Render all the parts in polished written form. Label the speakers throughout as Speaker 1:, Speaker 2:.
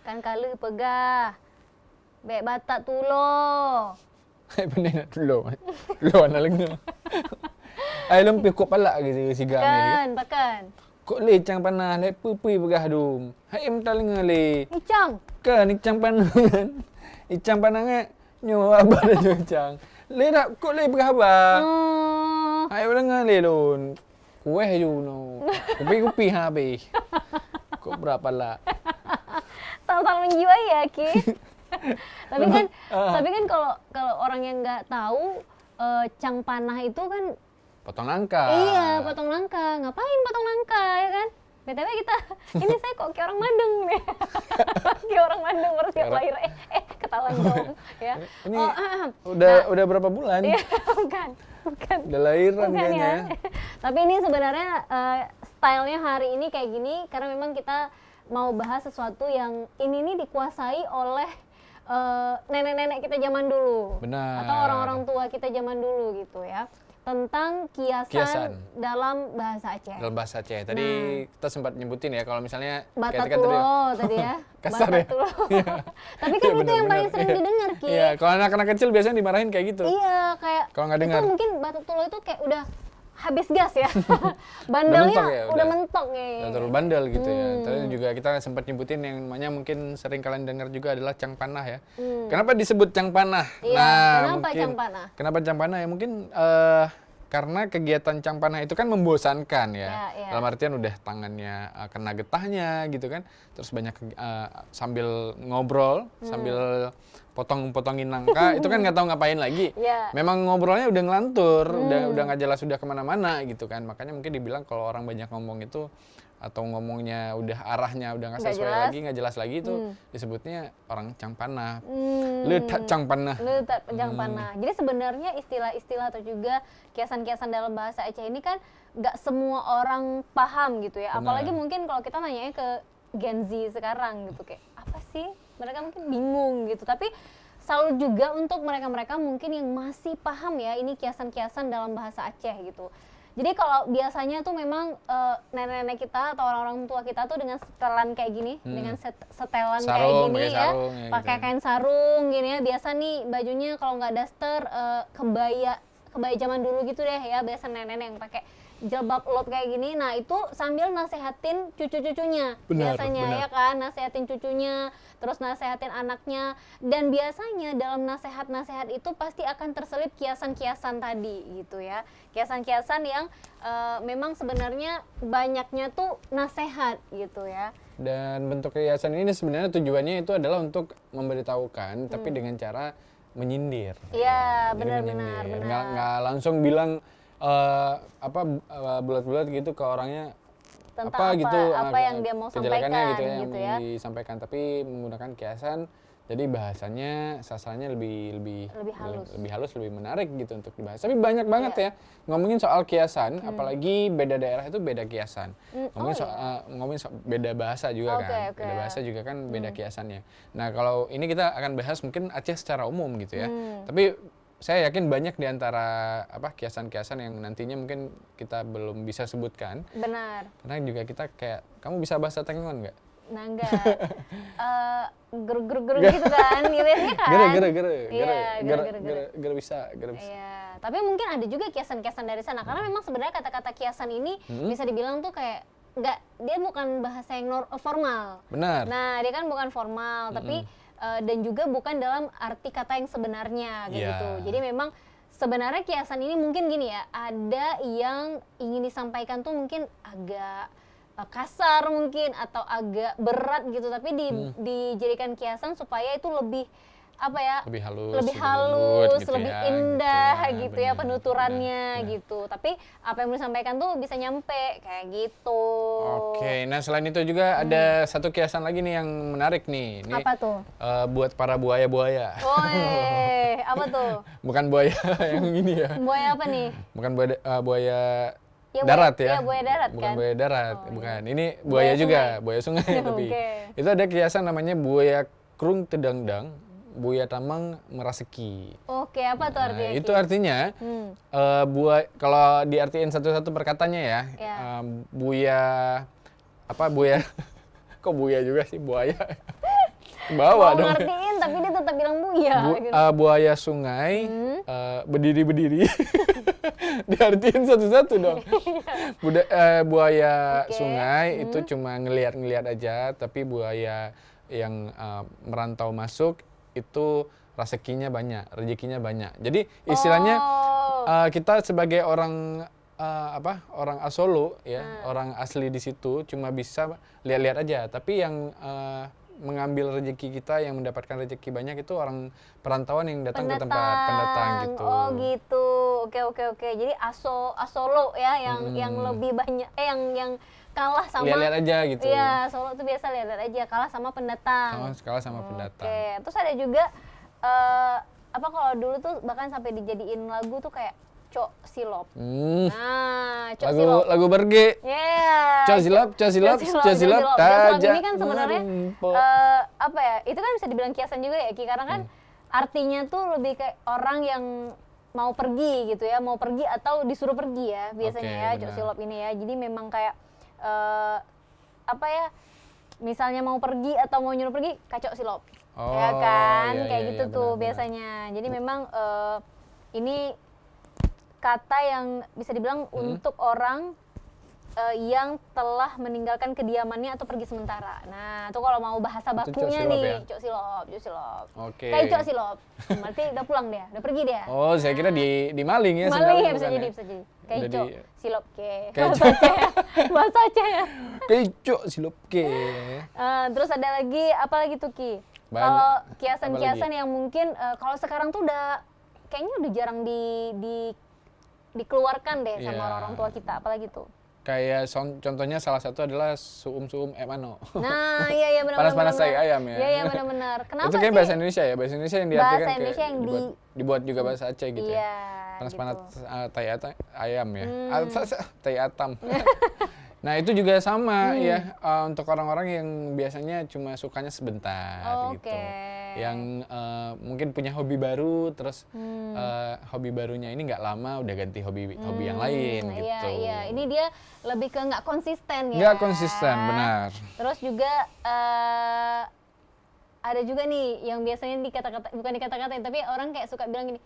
Speaker 1: Kan kala pegah. Bek batak tulo.
Speaker 2: Hai benar nak dulu. Dulu nak lenga. Ai lempih kok palak gitu siga ni.
Speaker 1: Kan, pakan.
Speaker 2: Kok lecang panah lek pui pegah dum. Hai mental lenga le.
Speaker 1: Icang.
Speaker 2: Kan icang panah. Icang panah ngak nyo abah dah tu icang. Le dak kok le pegah abah. Hai lenga le lun. Kueh ju no. Kupi ha be. Kok berapa lah?
Speaker 1: Sama-sama menjiwai ya, Ki. tapi kan kalau orang yang nggak tahu cang panah itu kan
Speaker 2: Potong nangka.
Speaker 1: iya potong nangka. Ngapain potong nangka ya kan? BTW kita ini saya kok kayak orang Bandung nih. Kayak orang Bandung baru siap lahir. Ketahuan dong ya.
Speaker 2: Ini udah berapa bulan?
Speaker 1: Iya, bukan.
Speaker 2: Udah lahiran
Speaker 1: Bukan
Speaker 2: kayaknya.
Speaker 1: ya. Tapi ini sebenarnya stylenya hari ini kayak gini karena memang kita mau bahas sesuatu yang ini nih dikuasai oleh nenek-nenek kita zaman dulu.
Speaker 2: Benar.
Speaker 1: Atau orang-orang tua kita zaman dulu gitu ya. Tentang kiasan dalam bahasa Aceh.
Speaker 2: Dalam bahasa Aceh. Tadi kita sempat nyebutin ya kalau misalnya
Speaker 1: Batatulo tadi ya.
Speaker 2: Kasar ya.
Speaker 1: Tapi kan itu yang paling sering didengar, Ki.
Speaker 2: Iya, kalau anak-anak kecil biasanya dimarahin kayak gitu.
Speaker 1: Iya, kayak
Speaker 2: kalau nggak dengar.
Speaker 1: itu mungkin Batatulo itu kayak udah habis gas ya. Bandelnya udah mentok ya.
Speaker 2: Udah terlalu bandel gitu ya. Tadi juga kita sempat nyebutin yang namanya mungkin sering kalian dengar juga adalah cang panah ya. Kenapa disebut cang panah?
Speaker 1: Iya, kenapa cang panah?
Speaker 2: Kenapa cang panah ya? Mungkin karena kegiatan cang panah itu kan membosankan ya. Dalam artian udah tangannya kena getahnya gitu kan. Terus banyak sambil ngobrol, sambil potong-potongin nangka, itu kan nggak tahu ngapain lagi. Memang ngobrolnya udah ngelantur, udah nggak jelas, udah kemana-mana gitu kan. Makanya mungkin dibilang kalau orang banyak ngomong itu atau ngomongnya udah arahnya udah nggak sesuai lagi, nggak jelas lagi itu disebutnya orang cang panah. Letak cang panah.
Speaker 1: Letak cang panah. Jadi sebenarnya istilah-istilah atau juga kiasan-kiasan dalam bahasa Aceh ini kan nggak semua orang paham gitu ya. Apalagi mungkin kalau kita nanya ke Gen Z sekarang gitu kayak apa sih? Mereka mungkin bingung gitu. Tapi selalu juga untuk mereka-mereka mungkin yang masih paham ya ini kiasan-kiasan dalam bahasa Aceh gitu. Jadi kalau biasanya tuh memang nenek-nenek kita atau orang-orang tua kita tuh dengan setelan kayak gini, dengan setelan kayak gini ya, pakai kain sarung gini ya. Biasa nih bajunya kalau nggak daster kebaya zaman dulu gitu deh ya. Biasa nenek-nenek yang pakai jilbab lop kayak gini. Nah itu sambil nasehatin cucu-cucunya biasanya ya kan, nasehatin cucunya, terus nasehatin anaknya. Dan biasanya dalam nasehat-nasehat itu pasti akan terselip kiasan-kiasan tadi gitu ya. Kiasan-kiasan yang memang sebenarnya banyaknya tuh nasehat gitu ya.
Speaker 2: Dan bentuk kiasan ini sebenarnya tujuannya itu adalah untuk memberitahukan, tapi dengan cara menyindir.
Speaker 1: Iya, benar-benar.
Speaker 2: Nggak langsung bilang bulat-bulat gitu ke orangnya
Speaker 1: tentang apa yang dia mau sampaikan
Speaker 2: gitu ya,
Speaker 1: gitu
Speaker 2: yang disampaikan, tapi menggunakan kiasan. Jadi bahasanya sastranya lebih halus, lebih menarik gitu untuk dibahas. Tapi banyak banget ya ngomongin soal kiasan, apalagi beda daerah itu beda kiasan. Ngomongin soal beda bahasa juga kan. Beda bahasa juga kan beda kiasannya. Nah, kalau ini kita akan bahas mungkin Aceh secara umum gitu ya. Tapi saya yakin banyak di antara kiasan-kiasan yang nantinya mungkin kita belum bisa sebutkan.
Speaker 1: Benar.
Speaker 2: Karena juga kita kayak, kamu bisa bahasa Tengon nggak?
Speaker 1: Nah, enggak. Ger gitu kan, biasanya kan.
Speaker 2: Ger bisa.
Speaker 1: Iya, tapi mungkin ada juga kiasan-kiasan dari sana. Karena memang sebenarnya kata-kata kiasan ini bisa dibilang tuh kayak dia bukan bahasa yang formal.
Speaker 2: Benar.
Speaker 1: Nah, dia kan bukan formal, tapi dan juga bukan dalam arti kata yang sebenarnya gitu. Jadi memang sebenarnya kiasan ini mungkin gini ya, ada yang ingin disampaikan tuh mungkin agak kasar mungkin atau agak berat gitu, tapi dijadikan kiasan supaya itu lebih lebih halus, lebih indah gitu ya penuturannya gitu. Tapi apa yang mau disampaikan tuh bisa nyampe kayak gitu.
Speaker 2: Oke, nah selain itu juga ada satu kiasan lagi nih yang menarik nih. Ini,
Speaker 1: apa tuh?
Speaker 2: Buat para buaya-buaya.
Speaker 1: Apa tuh?
Speaker 2: Bukan buaya yang ini ya.
Speaker 1: Buaya apa nih?
Speaker 2: Bukan buaya darat ya.
Speaker 1: Iya, buaya darat
Speaker 2: bukan
Speaker 1: kan?
Speaker 2: Buaya darat, bukan. Ini buaya juga, buaya sungai tapi. Itu ada kiasan namanya buaya krung tedangdang, buaya tamang meraseki.
Speaker 1: Oke, apa tuh artinya?
Speaker 2: Itu artinya kalau diartiin satu-satu perkataannya ya. Buaya kok buaya juga sih buaya. ke bawah
Speaker 1: mau
Speaker 2: dong.
Speaker 1: ngertiin tapi dia tetap bilang buaya gitu.
Speaker 2: Buaya sungai, berdiri-berdiri. Diartiin satu-satu dong. Buaya
Speaker 1: Oke.
Speaker 2: sungai itu cuma ngelihat-ngelihat aja, tapi buaya yang merantau masuk itu rezekinya banyak. Jadi istilahnya kita sebagai orang orang Asolo ya, orang asli di situ cuma bisa lihat-lihat aja, tapi yang mengambil rezeki kita, yang mendapatkan rezeki banyak itu orang perantauan yang datang ke tempat pendatang gitu.
Speaker 1: Oh gitu. Oke. Jadi Asolo ya yang lebih banyak yang kalah sama
Speaker 2: Lihat-lihat aja gitu.
Speaker 1: Iya, Solo tuh biasa lihat-lihat aja, kalah sama pendatang.
Speaker 2: Kalah sama pendatang.
Speaker 1: Oke. Terus ada juga kalau dulu tuh bahkan sampai dijadiin lagu tuh kayak Cok Silop. Nah, Cok Silop.
Speaker 2: Lagu berge.
Speaker 1: Yeah.
Speaker 2: Cok silap.
Speaker 1: Dan silop ini kan sebenarnya itu kan bisa dibilang kiasan juga ya Ki, karena kan artinya tuh lebih kayak orang yang mau pergi gitu ya, mau pergi atau disuruh pergi ya biasanya. Cok Silop ini ya. Jadi memang kayak misalnya mau pergi atau mau nyuruh pergi kacok silop. Ya kan? Kayak gitu tuh benar. Biasanya. Jadi memang ini kata yang bisa dibilang untuk orang yang telah meninggalkan kediamannya atau pergi sementara. Nah, itu kalau mau bahasa bakunya nih, Cok Silop.
Speaker 2: Oke.
Speaker 1: Kayak Cok Silop. Berarti udah pulang dia, udah pergi dia.
Speaker 2: Oh, saya kira di Maling ya.
Speaker 1: Maling ya, bisa jadi. Kayak Cok Silop ke. Bahasa Aceh ya.
Speaker 2: Kayak Cok Silop ke.
Speaker 1: Terus ada lagi, apa lagi tuh Ki? Kalau kiasan-kiasan yang mungkin kalau sekarang tuh udah kayaknya udah jarang dikeluarkan deh sama orang tua kita, apalagi tuh?
Speaker 2: Kayak contohnya salah satu adalah suum-suum emano.
Speaker 1: Nah, iya benar.
Speaker 2: Panas-panas tai ayam ya.
Speaker 1: Iya benar. Kenapa
Speaker 2: itu kayak
Speaker 1: sih?
Speaker 2: bahasa Indonesia ya, bahasa Indonesia yang diartikan
Speaker 1: bahasa Indonesia yang
Speaker 2: dibuat juga bahasa Aceh gitu
Speaker 1: iya,
Speaker 2: ya. Panas-panas
Speaker 1: gitu.
Speaker 2: tai ayam ya. Tai atam. Nah, itu juga sama ya untuk orang-orang yang biasanya cuma sukanya sebentar gitu. Yang mungkin punya hobi baru, terus hobi barunya ini nggak lama udah ganti hobi yang lain gitu.
Speaker 1: Iya. Ini dia lebih ke nggak konsisten ya.
Speaker 2: Nggak konsisten, benar.
Speaker 1: Terus juga ada juga nih yang biasanya bukan dikata-katain, tapi orang kayak suka bilang gini,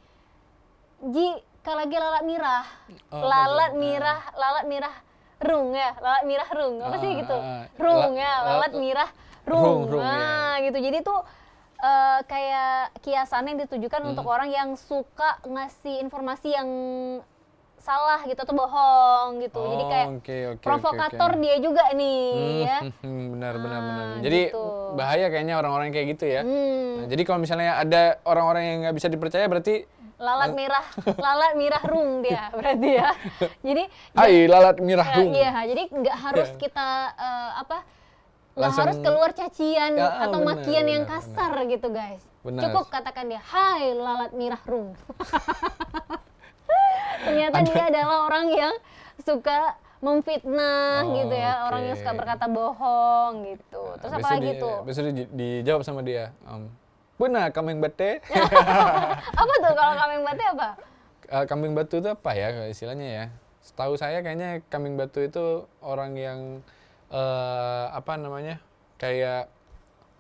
Speaker 1: Ji, kalau lagi lalat mirah, lalat mirah rung ya, lalat mirah rung, apa sih gitu? Rung ya, lalat mirah rung. Nah, gitu. Jadi tuh kayak kiasan yang ditujukan untuk orang yang suka ngasih informasi yang salah gitu atau bohong gitu. Jadi kayak provokator dia juga nih ya.
Speaker 2: Benar. Jadi
Speaker 1: gitu.
Speaker 2: Bahaya kayaknya orang-orang kayak gitu ya. Nah, jadi kalau misalnya ada orang-orang yang nggak bisa dipercaya berarti
Speaker 1: lalat mirah rung dia berarti ya. Jadi
Speaker 2: lalat mirah rung.
Speaker 1: Iya, jadi nggak harus kita nggak harus keluar cacian atau makian yang kasar gitu guys.
Speaker 2: Benar.
Speaker 1: Cukup katakan dia, hai lalat mirah rung. Ternyata dia adalah orang yang suka memfitnah gitu ya, orang yang suka berkata bohong gitu. Terus apa lagi tuh?
Speaker 2: Besok dijawab sama dia, benar kambing bate.
Speaker 1: Apa tuh kalau kambing bate apa?
Speaker 2: Kambing batu itu apa ya istilahnya ya? Setahu saya kayaknya kambing batu itu orang yang kayak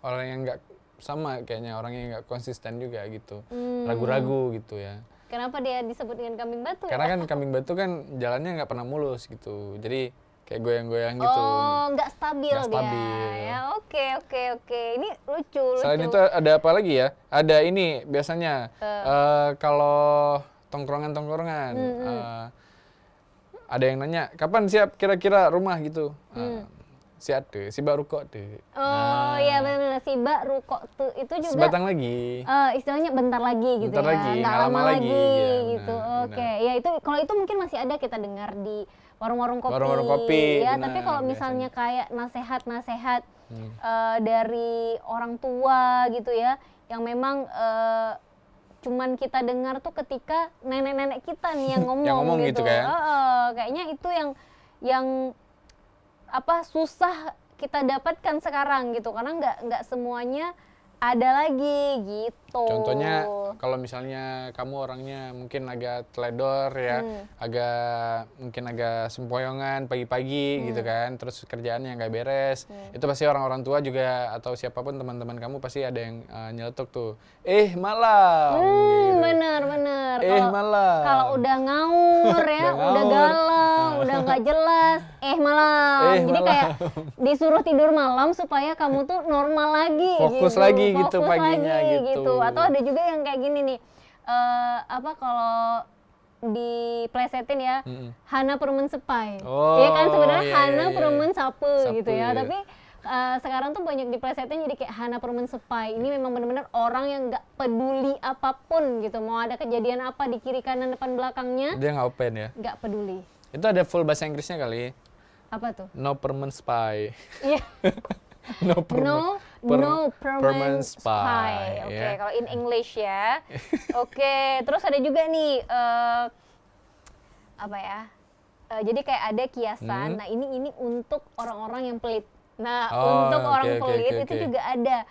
Speaker 2: orang yang nggak sama, kayaknya orang yang nggak konsisten juga gitu, ragu-ragu gitu ya.
Speaker 1: Kenapa dia disebut dengan kambing batu?
Speaker 2: Karena kan kambing batu kan jalannya nggak pernah mulus gitu, jadi kayak goyang-goyang gitu.
Speaker 1: Oh, nggak stabil dia. Ya, oke. Ini lucu.
Speaker 2: Selain itu ada apa lagi ya? Ada ini biasanya kalau tongkrongan, ada yang nanya kapan siap kira-kira rumah gitu. Siap deh, si baru kok deh.
Speaker 1: Oh iya benar, si baru kok tuh itu juga.
Speaker 2: Sebatang lagi.
Speaker 1: Istilahnya bentar lagi gitu
Speaker 2: bentar
Speaker 1: ya.
Speaker 2: Lagi,
Speaker 1: nggak lama lagi gitu. Oke. Ya itu kalau itu mungkin masih ada kita dengar di warung-warung kopi. Ya, tapi kalau misalnya kayak nasehat-nasehat dari orang tua gitu ya, yang memang cuman kita dengar tuh ketika nenek-nenek kita nih yang ngomong
Speaker 2: gitu kan.
Speaker 1: Kayaknya itu yang susah kita dapatkan sekarang gitu, karena nggak semuanya ada lagi gitu. Betul.
Speaker 2: Contohnya kalau misalnya kamu orangnya mungkin agak teledor ya, mungkin agak sempoyongan pagi-pagi gitu kan, terus kerjaannya nggak beres, itu pasti orang-orang tua juga atau siapapun teman-teman kamu pasti ada yang nyeletuk tuh, malam. Gitu.
Speaker 1: Bener.
Speaker 2: Malam.
Speaker 1: Kalau udah ngaur ya, udah galau, udah nggak jelas, malam. Jadi
Speaker 2: malam.
Speaker 1: kayak disuruh tidur malam supaya kamu tuh normal lagi.
Speaker 2: Fokus
Speaker 1: gitu.
Speaker 2: lagi gitu
Speaker 1: Fokus
Speaker 2: paginya
Speaker 1: lagi,
Speaker 2: gitu.
Speaker 1: Atau ada juga yang kayak gini nih, kalau diplesetin ya, Hana Permen Sepai.
Speaker 2: Oh,
Speaker 1: ya kan sebenarnya
Speaker 2: iya,
Speaker 1: Hana
Speaker 2: iya.
Speaker 1: Permen Sapu gitu ya,
Speaker 2: Iya.
Speaker 1: tapi sekarang tuh banyak diplesetin jadi kayak Hana Permen Sepai. Ini memang benar-benar orang yang nggak peduli apapun gitu, mau ada kejadian apa di kiri kanan depan belakangnya,
Speaker 2: Dia nggak open ya.
Speaker 1: nggak peduli.
Speaker 2: Itu ada full bahasa Inggrisnya kali.
Speaker 1: Apa tuh?
Speaker 2: No permanent spy.
Speaker 1: Iya.
Speaker 2: No permanent
Speaker 1: spy. Oke,
Speaker 2: ya.
Speaker 1: kalau in English ya. Oke, terus ada juga nih apa ya? Jadi kayak ada kiasan. Nah, ini untuk orang-orang yang pelit. Nah, untuk orang pelit itu juga ada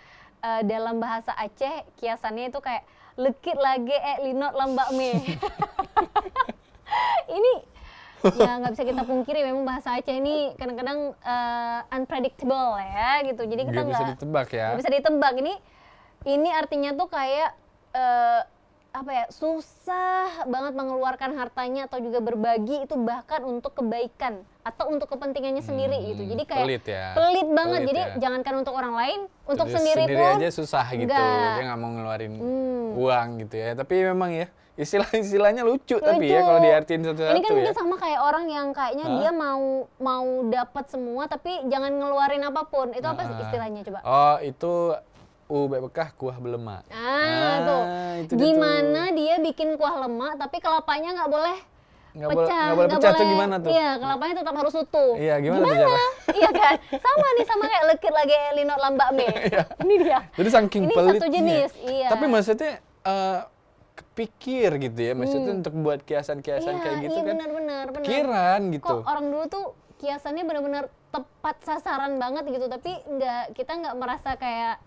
Speaker 1: dalam bahasa Aceh kiasannya itu kayak lekit lagi linot lambak me. Ini ya nggak bisa kita pungkiri, memang bahasa Aceh ini kadang-kadang unpredictable ya gitu. Jadi kita
Speaker 2: Nggak bisa ditebak ya.
Speaker 1: nggak bisa ditebak. Ini artinya tuh kayak apa ya, susah banget mengeluarkan hartanya atau juga berbagi itu bahkan untuk kebaikan atau untuk kepentingannya sendiri gitu. Jadi kayak pelit banget.
Speaker 2: Pelit
Speaker 1: jadi
Speaker 2: ya.
Speaker 1: jangankan untuk orang lain, untuk
Speaker 2: Jadi
Speaker 1: sendiri pun
Speaker 2: aja susah gitu.
Speaker 1: nggak.
Speaker 2: Dia nggak mau ngeluarin uang gitu ya. Tapi memang ya istilahnya lucu. Tapi ya kalau diartiin satu-satu
Speaker 1: ini kan mungkin
Speaker 2: ya.
Speaker 1: sama kayak orang yang kayaknya dia mau dapat semua tapi jangan ngeluarin apapun. Itu apa sih istilahnya coba?
Speaker 2: Oh, itu bekah kuah belemak.
Speaker 1: Tuh.
Speaker 2: Itu
Speaker 1: Gimana dia bikin kuah lemak tapi kelapanya nggak boleh
Speaker 2: nggak boleh pecah tuh gimana tuh?
Speaker 1: Iya, kelapanya tetap harus utuh.
Speaker 2: Iya, gimana tuh cara?
Speaker 1: Iya kan? Sama kayak lekit lagi linot lambak me. Ini dia.
Speaker 2: Jadi saking
Speaker 1: Ini
Speaker 2: pelitnya.
Speaker 1: satu jenis, iya.
Speaker 2: Tapi maksudnya kepikir gitu ya, maksudnya untuk buat kiasan-kiasan kayak gitu
Speaker 1: iya,
Speaker 2: kan.
Speaker 1: benar.
Speaker 2: Pikiran gitu.
Speaker 1: Kok orang dulu tuh kiasannya benar-benar tepat sasaran banget gitu, tapi kita nggak merasa kayak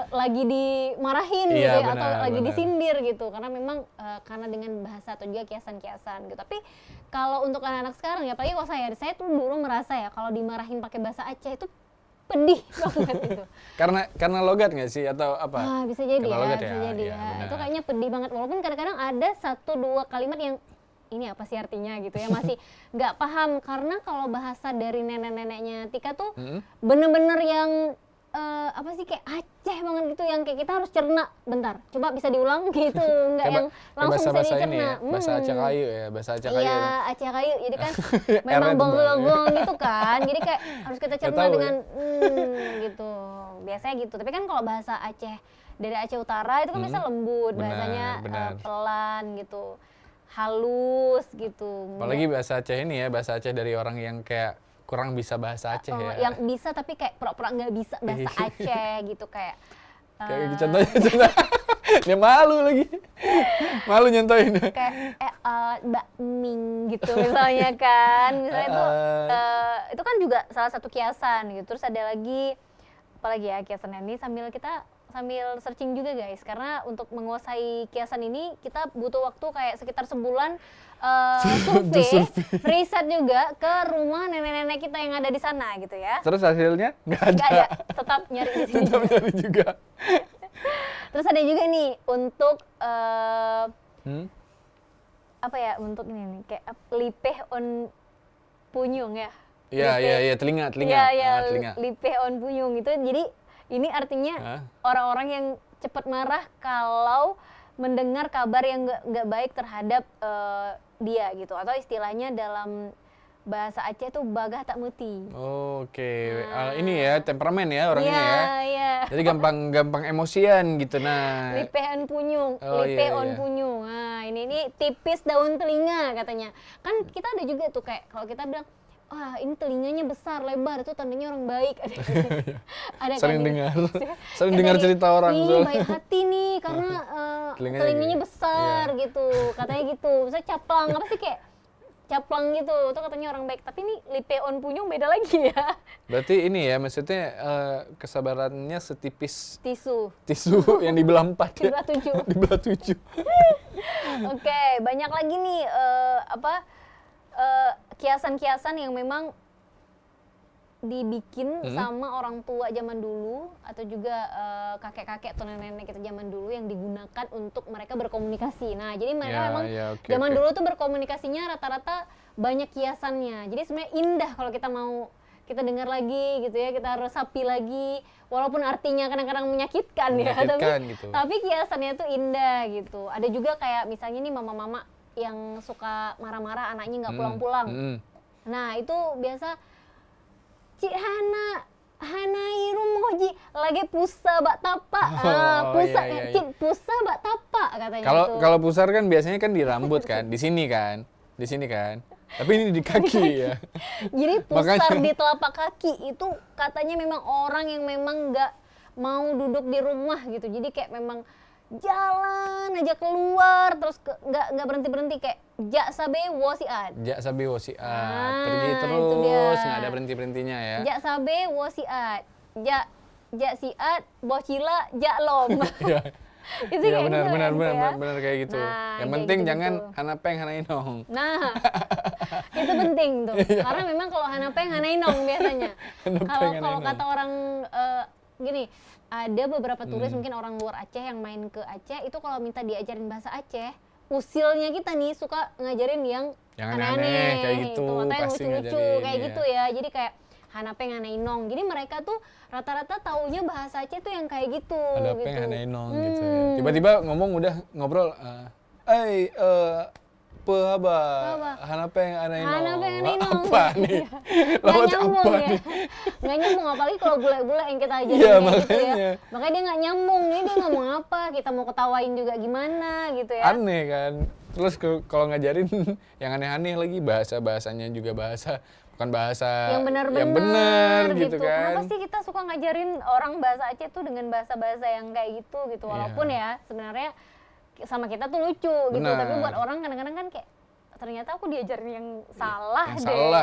Speaker 1: lagi dimarahin gitu ya, atau lagi disindir gitu, karena memang karena dengan bahasa atau juga kiasan-kiasan gitu. Tapi kalau untuk anak-anak sekarang ya, apalagi kalau saya tuh dulu merasa ya kalau dimarahin pakai bahasa Aceh itu pedih banget gitu.
Speaker 2: Karena logat nggak sih atau apa?
Speaker 1: Bisa jadi
Speaker 2: Karena
Speaker 1: ya,
Speaker 2: logat
Speaker 1: bisa jadi ya.
Speaker 2: benar.
Speaker 1: Itu kayaknya pedih banget, walaupun kadang-kadang ada 1-2 kalimat yang ini apa sih artinya gitu ya, masih nggak paham. Karena kalau bahasa dari nenek-neneknya Tika tuh bener-bener yang apa sih, kayak Aceh banget gitu, yang kayak kita harus cerna. Bentar, coba bisa diulang gitu, nggak yang langsung bisa dicerna.
Speaker 2: Ini ya, bahasa Aceh kayu ya, bahasa Aceh kayu.
Speaker 1: Iya, Aceh kayu, jadi kan memang bonggol-bonggol gitu kan, jadi kayak harus kita cerna dengan gitu, biasanya gitu. Tapi kan kalau bahasa Aceh dari Aceh Utara itu kan biasa lembut, bahasanya pelan gitu, halus gitu.
Speaker 2: Apalagi bahasa Aceh ini ya, bahasa Aceh dari orang yang kayak kurang bisa bahasa Aceh ya.
Speaker 1: Yang bisa tapi kayak pura-pura nggak bisa bahasa Aceh gitu, kayak
Speaker 2: contohnya dia malu lagi. Malu nyontohin.
Speaker 1: Kayak Mbak Ming gitu misalnya kan. Misalnya itu kan juga salah satu kiasan gitu. Terus ada lagi apalagi ya kiasan ini, sambil searching juga guys, karena untuk menguasai kiasan ini kita butuh waktu kayak sekitar sebulan survei, riset juga ke rumah nenek-nenek kita yang ada di sana gitu ya.
Speaker 2: Terus hasilnya nggak ada.
Speaker 1: Nggak ada, tetap nyari di sini.
Speaker 2: Tetap nyari juga.
Speaker 1: Terus ada juga nih untuk apa ya, untuk ini nih kayak lipeh on punyung ya.
Speaker 2: Iya, telinga.
Speaker 1: Iya, lipeh on punyung itu. Jadi ini artinya orang-orang yang cepat marah kalau mendengar kabar yang nggak baik terhadap dia gitu, atau istilahnya dalam bahasa Aceh tuh bagah tak muti.
Speaker 2: Oke. Ini ya temperamen ya orangnya ya.
Speaker 1: Iya.
Speaker 2: Jadi gampang emosian gitu. Nah,
Speaker 1: Lipehan punyung,
Speaker 2: iya.
Speaker 1: punyung. Nah, ini tipis daun telinga katanya. Kan kita ada juga tuh kayak kalau kita bilang, wah ini telinganya besar, lebar, itu tandanya orang baik. Ada
Speaker 2: sering
Speaker 1: kan
Speaker 2: sering dengar cerita orang.
Speaker 1: Ih, baik hati nih karena telinganya besar gitu. Katanya gitu. Misalnya caplang, apa sih kayak caplang gitu, itu katanya orang baik. Tapi ini Lipeon Punyung beda lagi ya.
Speaker 2: Berarti ini ya, maksudnya kesabarannya setipis
Speaker 1: Tisu.
Speaker 2: yang dibelah 4 ya.
Speaker 1: Dibelah 7.
Speaker 2: Dibelah 7.
Speaker 1: Oke, banyak lagi nih kiasan-kiasan yang memang dibikin sama orang tua zaman dulu atau juga kakek-kakek atau nenek-nenek kita zaman dulu yang digunakan untuk mereka berkomunikasi. Nah, jadi mereka memang zaman dulu tuh berkomunikasinya rata-rata banyak kiasannya. Jadi sebenarnya indah kalau kita mau kita dengar lagi gitu ya, kita resapi lagi, walaupun artinya kadang-kadang menyakitkan ya, tapi kiasannya tuh indah gitu. Ada juga kayak misalnya nih mama-mama yang suka marah-marah anaknya nggak pulang-pulang. Nah, itu biasa Cik Hana irum moji lagi pusa bak tapak. Cik pusa bak tapak katanya.
Speaker 2: Kalau pusar kan biasanya kan di rambut kan, di sini kan. Tapi ini di kaki ya.
Speaker 1: Jadi pusar di telapak kaki itu katanya memang orang yang memang nggak mau duduk di rumah gitu. Jadi kayak memang jalan aja keluar terus nggak berhenti kayak jak sabe wosiat.
Speaker 2: Pergi terus nggak ada berhentinya ya.
Speaker 1: Jak sabe wosiat. Jak siat bocila jak lom. Itu
Speaker 2: ya,
Speaker 1: kayak
Speaker 2: benar kayak gitu.
Speaker 1: Nah,
Speaker 2: yang penting
Speaker 1: gitu,
Speaker 2: jangan hanapeng hanainong.
Speaker 1: Nah, itu penting tuh. Karena memang kalau hanapeng hanainong biasanya. Kalau kata orang gini, ada beberapa turis mungkin orang luar Aceh yang main ke Aceh itu kalau minta diajarin bahasa Aceh, usilnya kita nih suka ngajarin yang aneh-aneh
Speaker 2: kayak gitu,
Speaker 1: katanya
Speaker 2: pasti
Speaker 1: lucu-lucu kayak
Speaker 2: ya.
Speaker 1: gitu ya. Jadi kayak hanapeng hanainong. Jadi mereka tuh rata-rata taunya bahasa Aceh tuh yang kayak gitu.
Speaker 2: Hanapeng hanainong gitu ya. Tiba-tiba ngobrol, Haba, hanapeng hanainong. Apa nih?
Speaker 1: Nggak nyambung ya. Nggak nyambung, apalagi kalau bule-bule yang kita ajarin
Speaker 2: ya,
Speaker 1: kayak gitu ya. Makanya dia nggak nyambung, nih dia ngomong apa, kita mau ketawain juga gimana gitu ya.
Speaker 2: Aneh kan. Terus kalau ngajarin yang aneh-aneh lagi, bahasanya juga bukan bahasa
Speaker 1: yang benar
Speaker 2: gitu kan.
Speaker 1: Kenapa sih kita suka ngajarin orang bahasa Aceh tuh dengan bahasa-bahasa yang kayak gitu. Walaupun ya sebenarnya sama kita tuh lucu gitu, tapi buat orang kadang-kadang kan kayak ternyata aku diajarin yang salah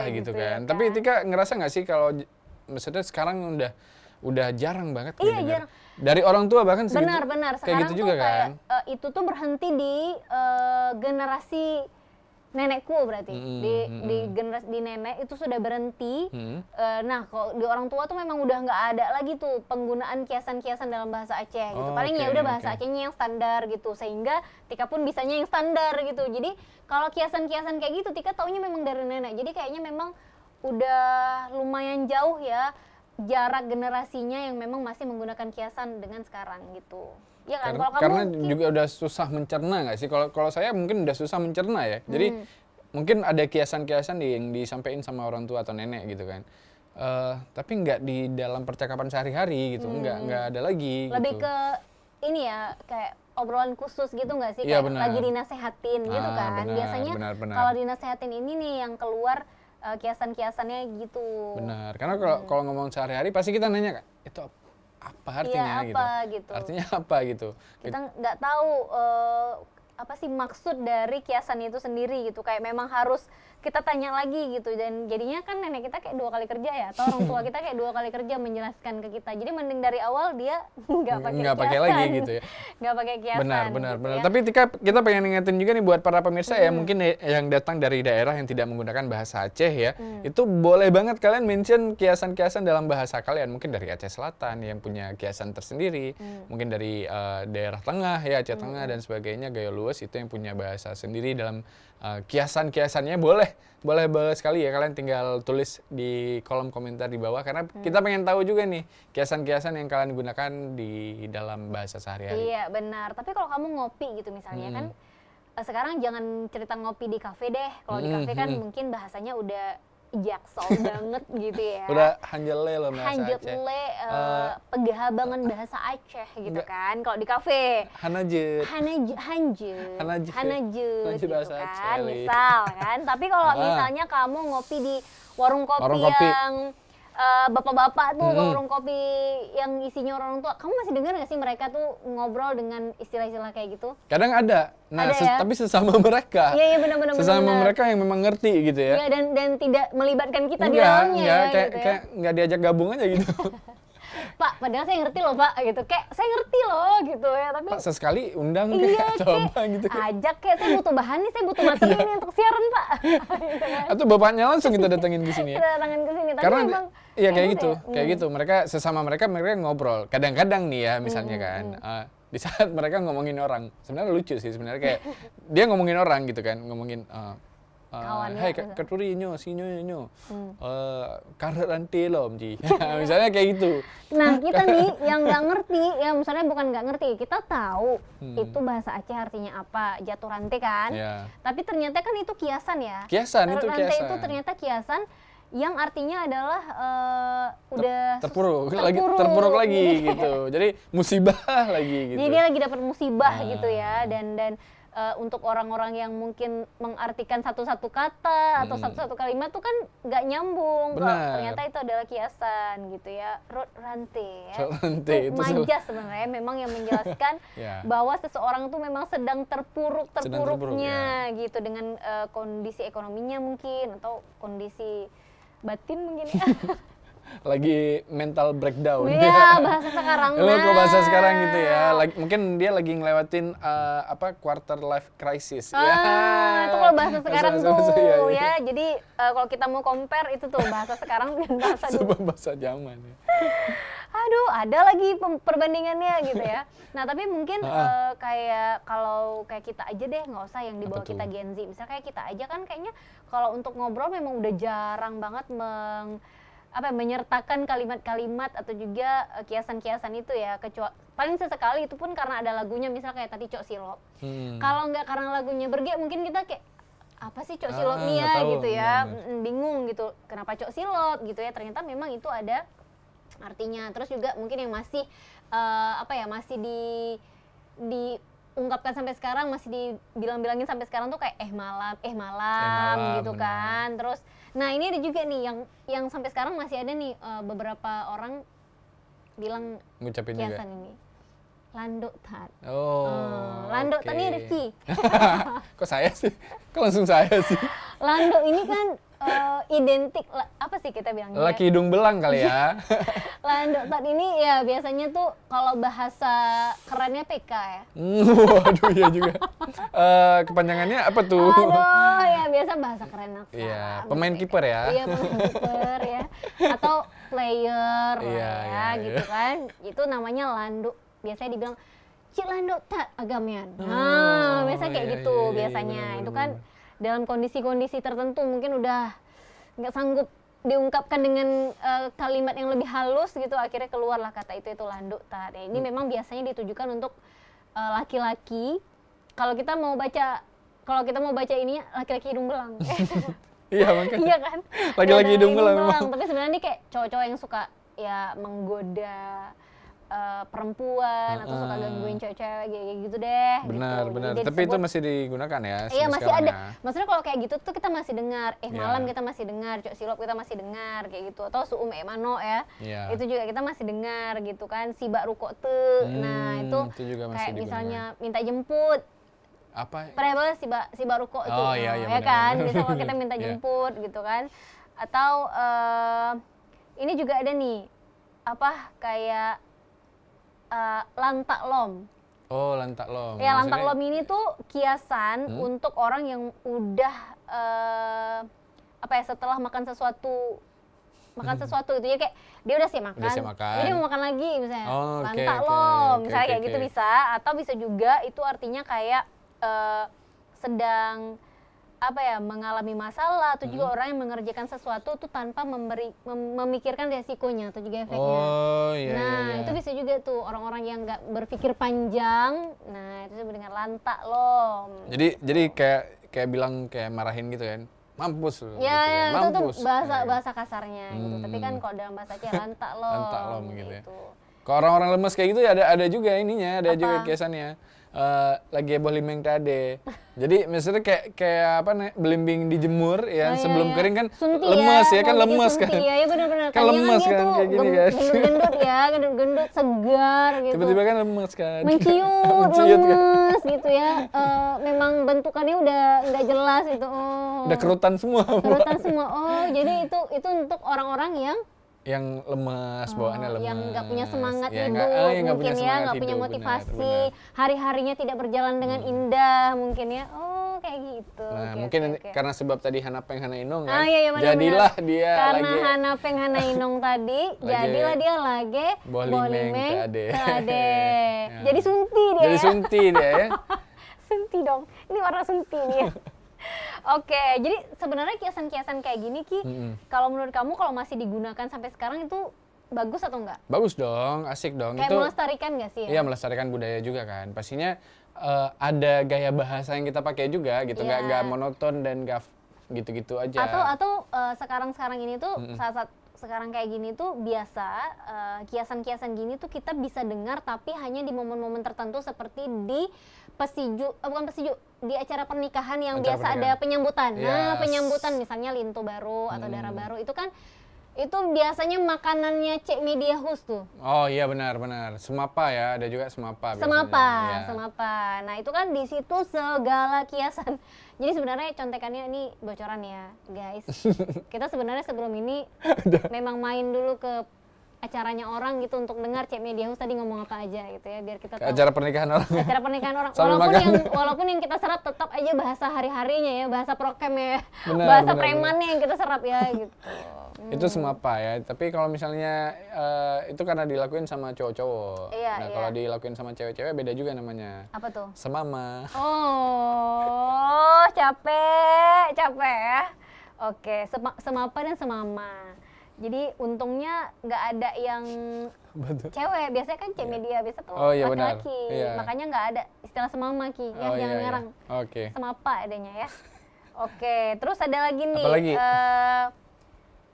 Speaker 2: gitu kan. Tapi Tika ngerasa nggak sih kalau maksudnya sekarang udah jarang banget
Speaker 1: jarang.
Speaker 2: Dari orang tua bahkan segitu.
Speaker 1: Benar.
Speaker 2: Kayak
Speaker 1: Sekarang
Speaker 2: gitu
Speaker 1: tuh
Speaker 2: juga
Speaker 1: kayak
Speaker 2: kan.
Speaker 1: itu tuh berhenti di generasi nenekku berarti. Di generasi di nenek itu sudah berhenti. Nah, kalau di orang tua tuh memang udah nggak ada lagi tuh penggunaan kiasan-kiasan dalam bahasa Aceh gitu. Paling ya udah bahasa Acehnya yang standar gitu. Sehingga Tika pun bisanya yang standar gitu. Jadi kalau kiasan-kiasan kayak gitu Tika taunya memang dari nenek. Jadi kayaknya memang udah lumayan jauh ya jarak generasinya yang memang masih menggunakan kiasan dengan sekarang gitu. Ya kan?
Speaker 2: Karena juga udah susah mencerna nggak sih? Kalau saya mungkin udah susah mencerna ya. Jadi mungkin ada kiasan-kiasan yang disampaikan sama orang tua atau nenek gitu kan. Tapi nggak di dalam percakapan sehari-hari gitu. Nggak ada lagi.
Speaker 1: Lebih
Speaker 2: gitu.
Speaker 1: ke ini ya kayak obrolan khusus gitu nggak sih?
Speaker 2: Iya,
Speaker 1: Kayak lagi dinasehatin gitu kan. Biasanya kalau dinasehatin ini nih yang keluar kiasan-kiasannya gitu.
Speaker 2: Benar. Karena kalau ngomong sehari-hari pasti kita nanya kan, itu apa artinya gitu. Artinya apa gitu.
Speaker 1: Kita nggak tahu apa sih maksud dari kiasan itu sendiri gitu. Kayak memang harus kita tanya lagi gitu. Dan jadinya kan nenek kita kayak 2 kali kerja ya. Atau orang tua kita kayak 2 kali kerja menjelaskan ke kita. Jadi mending dari awal dia nggak pakai
Speaker 2: lagi gitu ya.
Speaker 1: Nggak pakai kiasan.
Speaker 2: Benar.
Speaker 1: Ya.
Speaker 2: Tapi kita pengen ingetin juga nih buat para pemirsa ya mungkin yang datang dari daerah yang tidak menggunakan bahasa Aceh ya. Itu boleh banget kalian mention kiasan-kiasan dalam bahasa kalian. Mungkin dari Aceh Selatan yang punya kiasan tersendiri. Mungkin dari daerah tengah ya, Aceh Tengah dan sebagainya, Gayo Luas itu yang punya bahasa sendiri dalam kiasan-kiasannya boleh sekali ya, kalian tinggal tulis di kolom komentar di bawah karena kita pengen tahu juga nih kiasan-kiasan yang kalian gunakan di dalam bahasa sehari-hari.
Speaker 1: Iya benar, tapi kalau kamu ngopi gitu misalnya kan sekarang jangan cerita ngopi di kafe deh. Kalau di kafe kan mungkin bahasanya udah jaksel banget gitu ya.
Speaker 2: Udah hanjele loh bahasa Aceh.
Speaker 1: Hanjele pegahabangan bahasa Aceh gitu kan. Kalau di kafe
Speaker 2: Hanajeut.
Speaker 1: Hanajeut gitu
Speaker 2: bahasa
Speaker 1: kan.
Speaker 2: Aceh,
Speaker 1: Misal kan. Tapi kalau misalnya kamu ngopi di warung kopi yang bapak-bapak tuh warung kopi yang isinya orang tua, kamu masih dengar nggak sih mereka tuh ngobrol dengan istilah-istilah kayak gitu?
Speaker 2: Kadang ada. Nah,
Speaker 1: Ada ya?
Speaker 2: tapi sesama mereka.
Speaker 1: Iya benar-benar.
Speaker 2: Sesama mereka yang memang ngerti gitu ya.
Speaker 1: Iya, dan tidak melibatkan kita di
Speaker 2: Enggak,
Speaker 1: dalamnya ya,
Speaker 2: kayak
Speaker 1: gitu ya.
Speaker 2: kayak nggak diajak gabung aja gitu.
Speaker 1: Pak, padahal saya ngerti loh Pak, gitu. Kayak saya ngerti loh gitu ya, tapi
Speaker 2: Pak sesekali undang
Speaker 1: iya,
Speaker 2: kayak atau apa gitu.
Speaker 1: ajak kayak saya butuh bahan nih, saya butuh materi nih untuk siaran Pak. Gitu kan.
Speaker 2: Atau bapaknya langsung kita datengin ke sini ya.
Speaker 1: Kedatangan ke sini, tapi
Speaker 2: Karena
Speaker 1: memang
Speaker 2: iya kayak
Speaker 1: enak
Speaker 2: gitu,
Speaker 1: ya.
Speaker 2: kayak gitu. Mereka sesama mereka ngobrol. Kadang-kadang nih ya misalnya kan, di saat mereka ngomongin orang, sebenarnya lucu sih sebenarnya kayak dia ngomongin orang gitu kan, ngomongin
Speaker 1: Kawan
Speaker 2: hai
Speaker 1: ya,
Speaker 2: katuri nyo, si nyo, karet rantai loh Ji. Misalnya kayak gitu.
Speaker 1: Nah kita nih yang nggak ngerti, ya misalnya bukan nggak ngerti, kita tahu itu bahasa Aceh artinya apa, jatuh rantai kan.
Speaker 2: Ya.
Speaker 1: Tapi ternyata kan itu kiasan ya.
Speaker 2: Kiasan itu
Speaker 1: Rantai
Speaker 2: kiasan.
Speaker 1: itu ternyata kiasan yang artinya adalah udah
Speaker 2: terpuruk lagi gitu. Jadi musibah lagi gitu.
Speaker 1: Jadi dia lagi dapat musibah gitu ya, dan untuk orang-orang yang mungkin mengartikan satu-satu kata atau satu-satu kalimat tuh kan nggak nyambung. Kalau ternyata itu adalah kiasan gitu ya, rot rantai ya. Itu majas sebenarnya memang yang menjelaskan bahwa seseorang tuh memang sedang terpuruk-terpuruknya ya. Gitu dengan kondisi ekonominya mungkin atau kondisi batin mungkin ya.
Speaker 2: Lagi mental breakdown.
Speaker 1: Iya, bahasa sekarang.
Speaker 2: Kalau bahasa sekarang gitu ya. Mungkin dia lagi ngelewatin quarter life crisis.
Speaker 1: Itu kalau bahasa sekarang tuh
Speaker 2: iya.
Speaker 1: ya. Jadi kalau kita mau compare itu tuh bahasa sekarang dan bahasa dulu.
Speaker 2: Bahasa zaman ya.
Speaker 1: Aduh, ada lagi perbandingannya gitu ya. Nah, tapi mungkin kayak kalau kayak kita aja deh, nggak usah yang dibawa kita Gen Z. Misalnya kayak kita aja kan kayaknya kalau untuk ngobrol memang udah jarang banget menyertakan kalimat-kalimat atau juga kiasan-kiasan itu ya, kecuali paling sesekali itu pun karena ada lagunya, misal kayak tadi Cok Silop. Kalau nggak karena lagunya Berge, mungkin kita kayak apa sih Cok Silop nih ya gitu ya, bingung gitu kenapa Cok Silop gitu ya, ternyata memang itu ada artinya. Terus juga mungkin yang masih masih diungkapkan sampai sekarang, masih dibilang-bilangin sampai sekarang tuh kayak malam gitu kan. Terus nah ini ada juga nih yang sampai sekarang masih ada nih beberapa orang bilang
Speaker 2: ngucapin
Speaker 1: kiasan
Speaker 2: juga
Speaker 1: ini. Landok tat.
Speaker 2: Landok
Speaker 1: tat nih Rifki.
Speaker 2: Kok saya sih? Kok langsung saya sih?
Speaker 1: Landok ini kan identik apa sih kita bilangnya?
Speaker 2: Laki hidung belang kali ya.
Speaker 1: Landok tat ini ya biasanya tuh kalau bahasa kerennya PK ya.
Speaker 2: Waduh ya juga. Kepanjangannya apa tuh?
Speaker 1: Aduh ya biasa bahasa keren sekarang.
Speaker 2: Iya, pemain kiper ya.
Speaker 1: Iya, pemain kiper ya. Atau player ya gitu kan. Itu namanya landuk. Biasanya dibilang Cik landuk tat agamian. Nah, biasa kayak gitu biasanya. Itu kan dalam kondisi-kondisi tertentu mungkin udah nggak sanggup diungkapkan dengan kalimat yang lebih halus gitu, akhirnya keluarlah kata itu landuk tat. Ya, ini memang biasanya ditujukan untuk laki-laki. Kalau kita mau baca ini laki-laki hidung belang.
Speaker 2: Iya makanya.
Speaker 1: Iya kan?
Speaker 2: Laki-laki hidung belang.
Speaker 1: Tapi sebenarnya ini kayak cowok-cowok yang suka ya menggoda perempuan atau suka gangguin cewek-cewek kayak gitu deh.
Speaker 2: Benar.
Speaker 1: Gitu.
Speaker 2: Tapi itu masih digunakan ya?
Speaker 1: Iya masih ada.
Speaker 2: Ya?
Speaker 1: Maksudnya kalau kayak gitu tuh kita masih dengar. Malam kita masih dengar. Cok Silop kita masih dengar kayak gitu. Atau Suum Emano ya. Itu juga kita masih dengar gitu kan. Si Bak Rukok te. Nah itu
Speaker 2: juga masih
Speaker 1: kayak
Speaker 2: digunakan.
Speaker 1: misalnya minta jemput.
Speaker 2: Apa?
Speaker 1: Pernah si Bak Rukok itu.
Speaker 2: Iya,
Speaker 1: ya kan. Bisa kalau kita minta jemput gitu kan. Atau ini juga ada nih. Kayak lantak lom.
Speaker 2: Oh, lantak lom.
Speaker 1: Ya, lantak lom ini tuh kiasan untuk orang yang udah setelah makan sesuatu gitu ya, kayak dia udah siap makan. Dia mau makan lagi misalnya. Lantak lom, misalnya kayak gitu bisa, atau bisa juga itu artinya kayak sedang mengalami masalah, atau juga orang yang mengerjakan sesuatu tuh tanpa memikirkan resikonya atau juga efeknya. Nah, itu bisa juga tuh orang-orang yang nggak berpikir panjang. Nah, itu disebut dengan lantak lom.
Speaker 2: Jadi kayak bilang kayak marahin gitu kan. Mampus lu.
Speaker 1: Ya,
Speaker 2: gitu,
Speaker 1: itu tuh bahasa kasarnya gitu. Tapi kan kalau dalam bahasa Aceh lantak lom.
Speaker 2: Lantak lom gitu ya. Kalau orang-orang lemes kayak gitu ya ada juga ininya, ada juga kiasannya. lagi heboh limeng tade. Jadi misalnya kayak apa nih, belimbing dijemur ya, sebelum kering kan
Speaker 1: sunti
Speaker 2: lemes ya, kan
Speaker 1: mau bikin
Speaker 2: lemes
Speaker 1: sunti,
Speaker 2: kan.
Speaker 1: ya benar-benar.
Speaker 2: Kan lemes
Speaker 1: dia
Speaker 2: kan,
Speaker 1: tuh
Speaker 2: kayak gini kan.
Speaker 1: gendut-gendut ya, gendut-gendut segar gitu.
Speaker 2: Tiba-tiba kan lemes kan.
Speaker 1: Menciut,
Speaker 2: Menciut kan.
Speaker 1: lemes gitu ya. Memang bentukannya udah nggak jelas itu.
Speaker 2: Udah kerutan semua.
Speaker 1: Kerutan semua. Oh, jadi itu untuk orang-orang
Speaker 2: yang lemas, bawaannya lemas.
Speaker 1: yang nggak punya semangat
Speaker 2: Ya,
Speaker 1: hidup,
Speaker 2: yang nggak
Speaker 1: mungkin
Speaker 2: punya
Speaker 1: ya,
Speaker 2: semangat
Speaker 1: nggak punya
Speaker 2: hidup,
Speaker 1: motivasi,
Speaker 2: benar.
Speaker 1: hari-harinya tidak berjalan dengan indah, mungkin ya. Oh, kayak gitu.
Speaker 2: Nah,
Speaker 1: Oke,
Speaker 2: mungkin
Speaker 1: oke.
Speaker 2: karena sebab tadi Hana Peng Hana Inong kan.
Speaker 1: Iya, benar-benar.
Speaker 2: Jadilah dia
Speaker 1: karena
Speaker 2: lagi
Speaker 1: Hana Peng Hana Inong tadi, jadilah dia lagi
Speaker 2: Bolimeng Tade.
Speaker 1: Tade.
Speaker 2: Ya.
Speaker 1: Jadi sunti dia.
Speaker 2: Jadi
Speaker 1: ya.
Speaker 2: sunti dia ya.
Speaker 1: Sunti dong. Ini warna sunti dia. Oke, jadi sebenarnya kiasan-kiasan kayak gini Ki, kalau menurut kamu kalau masih digunakan sampai sekarang itu bagus atau enggak?
Speaker 2: Bagus dong, asik dong.
Speaker 1: Kayak
Speaker 2: Itu
Speaker 1: melestarikan nggak sih?
Speaker 2: iya, melestarikan budaya juga kan. Pastinya ada gaya bahasa yang kita pakai juga gitu,
Speaker 1: Iya.
Speaker 2: nggak monoton dan nggak gitu-gitu aja.
Speaker 1: Atau sekarang ini tuh saat sekarang kayak gini tuh biasa kiasan-kiasan gini tuh kita bisa dengar tapi hanya di momen-momen tertentu seperti di bukan pesiju, di acara pernikahan yang
Speaker 2: Acara
Speaker 1: biasa
Speaker 2: pernikahan.
Speaker 1: ada penyambutan. Nah,
Speaker 2: Yes.
Speaker 1: penyambutan misalnya lintu baru atau darah baru itu kan itu biasanya makanannya Cek Media Host tuh.
Speaker 2: Oh iya, benar. Semapa ya, ada juga semapa biasanya.
Speaker 1: Semapa,
Speaker 2: Iya.
Speaker 1: semapa. Nah itu kan di situ segala kiasan. Jadi sebenarnya contekannya ini bocoran ya, guys. Kita sebenarnya sebelum ini memang main dulu ke acaranya orang gitu untuk dengar Cek Media House tadi ngomong apa aja gitu ya, biar kita tahu.
Speaker 2: Acara pernikahan orang.
Speaker 1: Acara pernikahan orang.
Speaker 2: Sambil
Speaker 1: Walaupun yang kita serap tetap aja bahasa hari-harinya ya, bahasa prokem ya,
Speaker 2: Benar,
Speaker 1: bahasa
Speaker 2: benar,
Speaker 1: premannya yang kita serap ya gitu.
Speaker 2: Itu semapa ya, tapi kalau misalnya itu karena dilakuin sama cowok-cowok.
Speaker 1: Iya,
Speaker 2: Nah,
Speaker 1: iya.
Speaker 2: kalau dilakuin sama cewek-cewek beda juga namanya.
Speaker 1: Apa tuh?
Speaker 2: Semama.
Speaker 1: Oh, capek ya. Oke, semapa dan semama. Jadi untungnya nggak ada yang
Speaker 2: Betul.
Speaker 1: cewek, biasanya kan Cek Media biasa tuh
Speaker 2: Oh, iya, benar.
Speaker 1: laki-laki.
Speaker 2: Iya.
Speaker 1: Makanya nggak ada istilah semama Ki, ya
Speaker 2: Oh,
Speaker 1: jangan
Speaker 2: iya.
Speaker 1: ngarang.
Speaker 2: Oke.
Speaker 1: Semapa adanya ya. Oke, terus ada lagi nih.
Speaker 2: Apa lagi?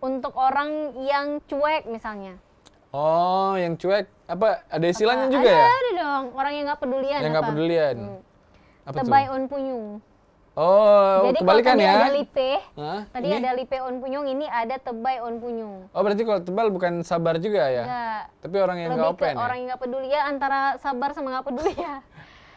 Speaker 1: Untuk orang yang cuek misalnya.
Speaker 2: Oh, yang cuek apa? Ada istilahnya
Speaker 1: Apa?
Speaker 2: juga ya?
Speaker 1: Ada dong, orang yang nggak pedulian.
Speaker 2: Yang nggak
Speaker 1: apa?
Speaker 2: pedulian. Apa tuh?
Speaker 1: Tebai on punyung.
Speaker 2: Oh,
Speaker 1: Jadi kalau
Speaker 2: kebalikan
Speaker 1: tadi
Speaker 2: ya.
Speaker 1: ada lipe,
Speaker 2: Hah?
Speaker 1: tadi
Speaker 2: Ini?
Speaker 1: ada lipe on punyung, ini ada tebai on punyung.
Speaker 2: Oh, berarti kalau tebal bukan sabar juga ya?
Speaker 1: Enggak.
Speaker 2: Tapi orang yang nggak
Speaker 1: Lebih ke
Speaker 2: open
Speaker 1: orang
Speaker 2: ya?
Speaker 1: yang nggak peduli ya, antara sabar sama nggak peduli ya.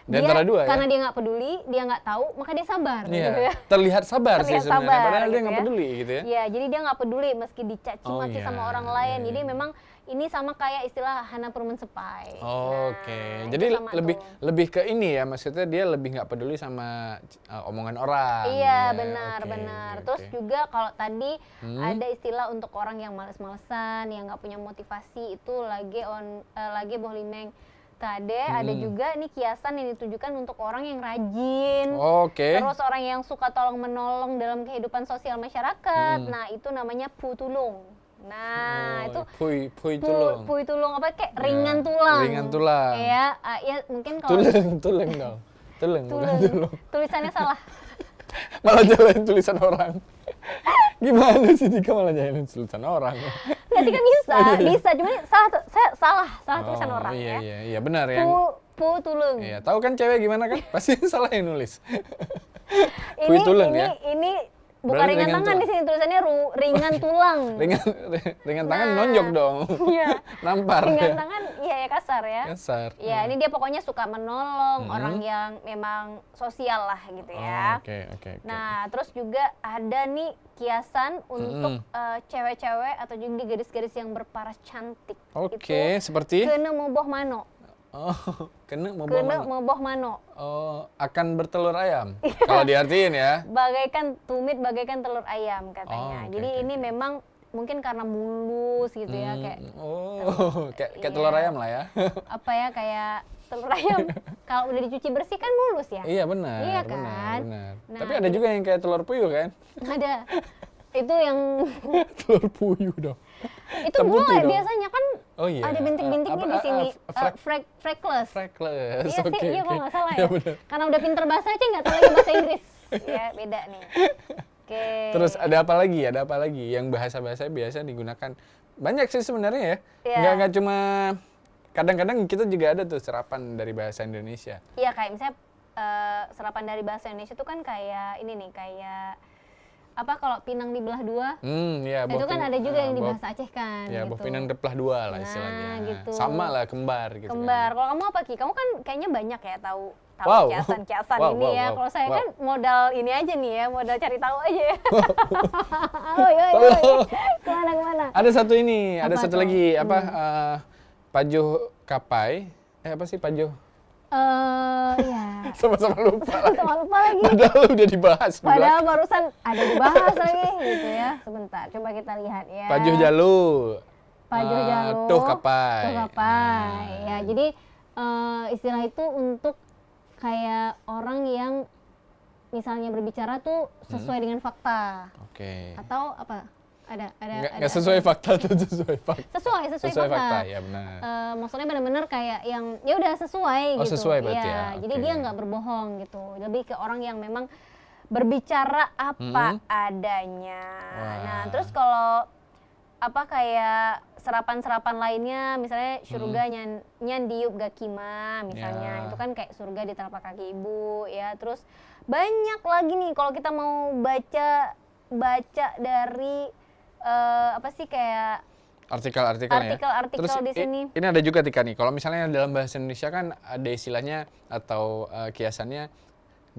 Speaker 2: Di antara dua ya?
Speaker 1: Karena dia nggak peduli, dia nggak tahu, maka dia sabar
Speaker 2: Iya.
Speaker 1: gitu ya.
Speaker 2: Terlihat sabar sih
Speaker 1: Terlihat
Speaker 2: sebenarnya,
Speaker 1: sabar
Speaker 2: padahal dia
Speaker 1: gitu
Speaker 2: nggak
Speaker 1: ya.
Speaker 2: peduli gitu ya.
Speaker 1: Iya, jadi dia nggak peduli meski dicaci
Speaker 2: Oh,
Speaker 1: maki
Speaker 2: iya,
Speaker 1: sama orang
Speaker 2: iya,
Speaker 1: lain.
Speaker 2: iya.
Speaker 1: Jadi memang ini sama kayak istilah Hana Purman Sepai.
Speaker 2: Oke,
Speaker 1: Nah,
Speaker 2: jadi
Speaker 1: itu sama tuh.
Speaker 2: lebih ke ini ya, maksudnya dia lebih nggak peduli sama omongan orang.
Speaker 1: Iya,
Speaker 2: ya.
Speaker 1: benar,
Speaker 2: Oke,
Speaker 1: benar.
Speaker 2: oke,
Speaker 1: Terus
Speaker 2: oke.
Speaker 1: juga kalau tadi ada istilah untuk orang yang males-malesan, yang nggak punya motivasi itu lagi bohlimeng tade. Ada juga nih kiasan yang ditujukan untuk orang yang rajin.
Speaker 2: Oke.
Speaker 1: Terus orang yang suka tolong menolong dalam kehidupan sosial masyarakat. Nah, itu namanya putulung. Nah, itu
Speaker 2: pui tulung.
Speaker 1: pui tulung apa kayak ringan tulang.
Speaker 2: Ringan tulang.
Speaker 1: Ya, ya mungkin kalau
Speaker 2: Tulung dong. Tulung, bukan
Speaker 1: tulung.
Speaker 2: tulung.
Speaker 1: Tulisannya salah.
Speaker 2: Malah jalanin tulisan orang. Gimana sih Tika malah jalanin tulisan orang?
Speaker 1: Nanti kan bisa, cuma salah tulisan orang
Speaker 2: iya,
Speaker 1: ya.
Speaker 2: Iya, benar ya.
Speaker 1: Tulung.
Speaker 2: Iya, tahu kan cewek gimana kan? Pasti salah yang nulis.
Speaker 1: Ini
Speaker 2: Pui tulung ya.
Speaker 1: Ini bukan
Speaker 2: Berarti
Speaker 1: ringan
Speaker 2: ringan
Speaker 1: tangan
Speaker 2: tulang.
Speaker 1: di sini tulisannya ringan tulang.
Speaker 2: Ringan tangan nonjok dong.
Speaker 1: Iya.
Speaker 2: Nampar.
Speaker 1: Ringan tangan iya ya kasar ya.
Speaker 2: Kasar.
Speaker 1: Ya, ini dia pokoknya suka menolong orang yang memang sosial lah gitu ya.
Speaker 2: Oke.
Speaker 1: Nah, terus juga ada nih kiasan untuk cewek-cewek atau juga gadis-gadis yang berparas cantik.
Speaker 2: Oke, seperti?
Speaker 1: Kena moboh mano.
Speaker 2: Oh, kena mau
Speaker 1: Kena
Speaker 2: bawa mana?
Speaker 1: moboh mano.
Speaker 2: Oh, akan bertelur ayam. Kalau diartiin ya.
Speaker 1: Bagaikan tumit, bagaikan telur ayam katanya.
Speaker 2: Oh, oke,
Speaker 1: Jadi
Speaker 2: oke,
Speaker 1: ini memang mungkin karena mulus gitu ya, kayak
Speaker 2: Oh, kayak telur
Speaker 1: Iya.
Speaker 2: ayam lah ya.
Speaker 1: apa ya, kayak telur ayam kalau udah dicuci bersih kan mulus ya.
Speaker 2: Iya benar.
Speaker 1: Iya
Speaker 2: benar,
Speaker 1: kan?
Speaker 2: benar.
Speaker 1: Nah,
Speaker 2: Tapi ada juga yang kayak telur puyuh kan?
Speaker 1: Ada. Itu yang
Speaker 2: Telur puyuh dong.
Speaker 1: itu
Speaker 2: Hitam putih
Speaker 1: boleh
Speaker 2: dong.
Speaker 1: biasanya kan
Speaker 2: Oh iya.
Speaker 1: ada bintik-bintiknya
Speaker 2: Apa,
Speaker 1: di sini.
Speaker 2: freckles.
Speaker 1: Iya
Speaker 2: Freckles.
Speaker 1: sih,
Speaker 2: Oke,
Speaker 1: iya
Speaker 2: oke.
Speaker 1: kalau nggak salah
Speaker 2: Iya,
Speaker 1: ya.
Speaker 2: benar.
Speaker 1: Karena udah pinter bahasa aja nggak tahu lagi bahasa Inggris. Ya beda nih. Oke.
Speaker 2: Terus ada apa lagi? Ada apa lagi yang bahasa-bahasa biasa digunakan? Banyak sih sebenarnya ya.
Speaker 1: Iya.
Speaker 2: Nggak cuma kadang-kadang kita juga ada tuh serapan dari bahasa Indonesia.
Speaker 1: Iya, kayak misalnya serapan dari bahasa Indonesia itu kan kayak ini nih, kayak apa kalau pinang dibelah dua?
Speaker 2: Ya,
Speaker 1: itu kan ada juga yang di bahasa Aceh kan.
Speaker 2: Ya,
Speaker 1: gitu.
Speaker 2: Buah pinang dibelah dua lah istilahnya.
Speaker 1: Gitu.
Speaker 2: Sama lah, kembar gitu.
Speaker 1: Kembar. Kalau kamu apa Ki? Kamu kan kayaknya banyak ya tahu kiasan-kiasan ini ya. Kalau saya kan modal ini aja nih ya, modal cari tahu aja ya. Kemana?
Speaker 2: Ada satu ini, ada satu
Speaker 1: tuh?
Speaker 2: lagi pajuh kapai. Apa sih pajuh?
Speaker 1: Ya.
Speaker 2: Sama-sama lupa lagi.
Speaker 1: Sama lupa lagi.
Speaker 2: Padahal udah dibahas.
Speaker 1: Padahal barusan ada dibahas lagi gitu ya. Sebentar, coba kita lihat ya.
Speaker 2: Pajuh jalu.
Speaker 1: Pajuh jalu.
Speaker 2: Tuh kapai.
Speaker 1: Tuh kapai. Ya, jadi istilah itu untuk kayak orang yang misalnya berbicara tuh sesuai dengan fakta.
Speaker 2: Oke.
Speaker 1: Atau apa? Ada
Speaker 2: Nggak sesuai fakta tuh, sesuai fakta.
Speaker 1: Sesuai
Speaker 2: fakta, ya benar.
Speaker 1: Maksudnya benar-benar kayak yang ya udah sesuai gitu.
Speaker 2: Sesuai berarti ya.
Speaker 1: Jadi dia nggak berbohong gitu. Lebih ke orang yang memang berbicara apa adanya.
Speaker 2: Wah.
Speaker 1: Nah, terus kalau apa kayak serapan-serapan lainnya, misalnya surga nyan diup gakima misalnya, itu kan kayak surga di telapak kaki ibu ya. Terus banyak lagi nih kalau kita mau baca dari apa sih kayak
Speaker 2: artikel-artikelnya.
Speaker 1: Artikel-artikel di sini.
Speaker 2: Ini ada juga Tika nih. Kalau misalnya dalam bahasa Indonesia kan ada istilahnya atau kiasannya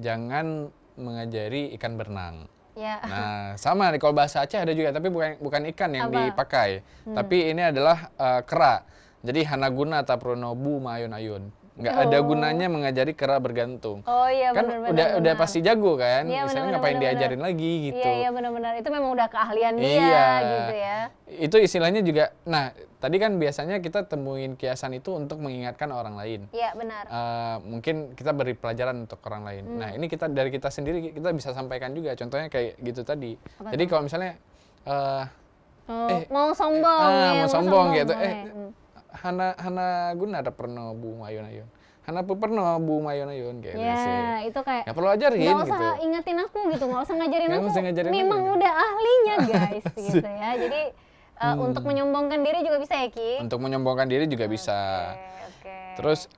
Speaker 2: jangan mengajari ikan berenang.
Speaker 1: Ya.
Speaker 2: Nah, sama nih kalau bahasa Aceh ada juga, tapi bukan ikan yang dipakai. Tapi ini adalah kera. Jadi hanaguna tapronobu mayun-ayun. Nggak ada gunanya mengajari kera bergantung.
Speaker 1: Oh iya,
Speaker 2: kan
Speaker 1: benar-benar.
Speaker 2: udah pasti jago kan,
Speaker 1: ya,
Speaker 2: misalnya ngapain diajarin lagi gitu.
Speaker 1: Iya benar-benar, itu memang udah keahlian dia gitu ya.
Speaker 2: Itu istilahnya juga, nah tadi kan biasanya kita temuin kiasan itu untuk mengingatkan orang lain.
Speaker 1: Iya benar.
Speaker 2: Mungkin kita beri pelajaran untuk orang lain. Nah ini dari kita sendiri kita bisa sampaikan juga, contohnya kayak gitu tadi. Jadi kalau misalnya
Speaker 1: mau sombong
Speaker 2: mau sombong gitu, Hana guna ada pernah bu mayun-ayun. Hana pernah bu mayun-ayun kayak gitu sih.
Speaker 1: Ya, itu kayak
Speaker 2: nggak perlu ajarin gitu.
Speaker 1: Nggak usah ingetin aku gitu, nggak usah ngajarin
Speaker 2: Nggak
Speaker 1: aku.
Speaker 2: usah ngajarin
Speaker 1: memang
Speaker 2: aku.
Speaker 1: udah ahlinya guys gitu ya. Jadi untuk menyombongkan diri juga bisa ya Ki?
Speaker 2: Untuk menyombongkan diri juga bisa.
Speaker 1: Oke.
Speaker 2: Terus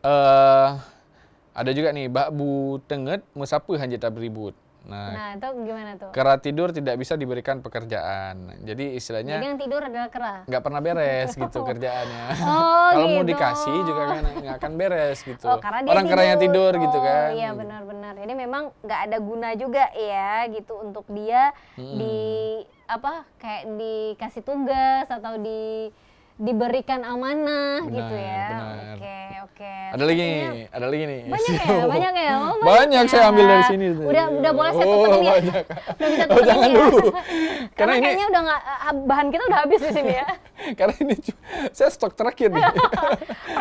Speaker 2: ada juga nih bak bu tenget musapa hanjita beribut.
Speaker 1: Nah, itu gimana tuh?
Speaker 2: Kera tidur tidak bisa diberikan pekerjaan. Jadi istilahnya
Speaker 1: Jadi yang tidur adalah kera.
Speaker 2: nggak pernah beres gitu kerjaannya. Kalau
Speaker 1: gitu.
Speaker 2: mau dikasih juga kan nggak akan beres gitu.
Speaker 1: Karena dia
Speaker 2: orang keranya tidur gitu kan.
Speaker 1: Iya benar-benar. Jadi memang nggak ada guna juga ya gitu untuk dia kayak dikasih tugas atau diberikan amanah gitu ya.
Speaker 2: Benar.
Speaker 1: Oke.
Speaker 2: Ada lagi nih.
Speaker 1: Banyak ya.
Speaker 2: Banyak saya ambil dari sini.
Speaker 1: Udah boleh saya tutup ini ya.
Speaker 2: Banyak.
Speaker 1: Udah bisa tutup
Speaker 2: jangan
Speaker 1: ini ya.
Speaker 2: dulu.
Speaker 1: Karena kayaknya udah nggak, bahan kita udah habis di sini ya.
Speaker 2: Karena ini saya stok terakhir nih.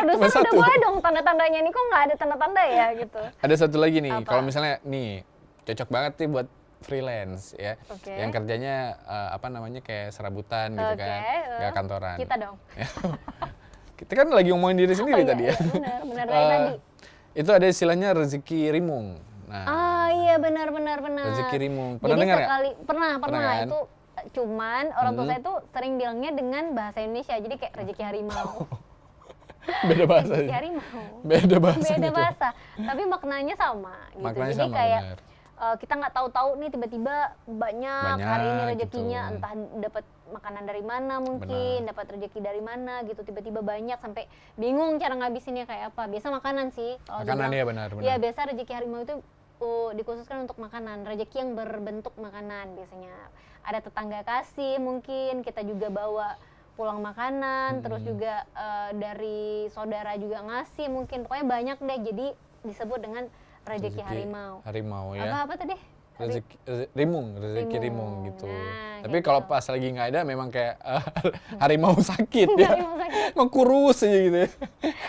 Speaker 1: Produser udah boleh dong tanda-tandanya ini kok nggak ada tanda-tanda ya gitu.
Speaker 2: Ada satu lagi nih. Kalau misalnya nih cocok banget nih buat freelance ya, yang kerjanya kayak serabutan gitu kan, nggak kantoran.
Speaker 1: Kita dong.
Speaker 2: Kita kan lagi ngomongin diri sendiri tadi ya.
Speaker 1: Benar tadi.
Speaker 2: Itu ada istilahnya rezeki rimung. Nah,
Speaker 1: iya benar.
Speaker 2: rezeki rimung. Pernah
Speaker 1: Jadi
Speaker 2: dengar ya?
Speaker 1: Pernah
Speaker 2: kan?
Speaker 1: itu cuman orang tua saya tuh sering bilangnya dengan bahasa Indonesia. Jadi kayak rezeki harimau.
Speaker 2: Beda bahasa.
Speaker 1: Rezeki harimau.
Speaker 2: Beda bahasa.
Speaker 1: Beda bahasa. Tapi maknanya sama gitu.
Speaker 2: Maknanya
Speaker 1: jadi
Speaker 2: sama,
Speaker 1: kayak
Speaker 2: benar.
Speaker 1: Kita nggak tahu-tahu nih tiba-tiba banyak hari ini rezekinya
Speaker 2: gitu.
Speaker 1: entah dapat makanan dari mana mungkin, dapat rezeki dari mana gitu, tiba-tiba banyak sampai bingung cara ngabisinnya kayak apa. Biasa makanan sih.
Speaker 2: Makanan ya benar.
Speaker 1: Ya biasa rezeki harimau itu dikhususkan untuk makanan, rezeki yang berbentuk makanan biasanya. Ada tetangga kasih mungkin, kita juga bawa pulang makanan, terus juga dari saudara juga ngasih mungkin. Pokoknya banyak deh, jadi disebut dengan rezeki harimau.
Speaker 2: Harimau ya.
Speaker 1: Apa tadi?
Speaker 2: Rezeki rimung gitu.
Speaker 1: Nah,
Speaker 2: tapi
Speaker 1: gitu.
Speaker 2: kalau pas lagi nggak ada memang kayak harimau sakit ya.
Speaker 1: Harimau sakit.
Speaker 2: Emang kurus aja gitu ya.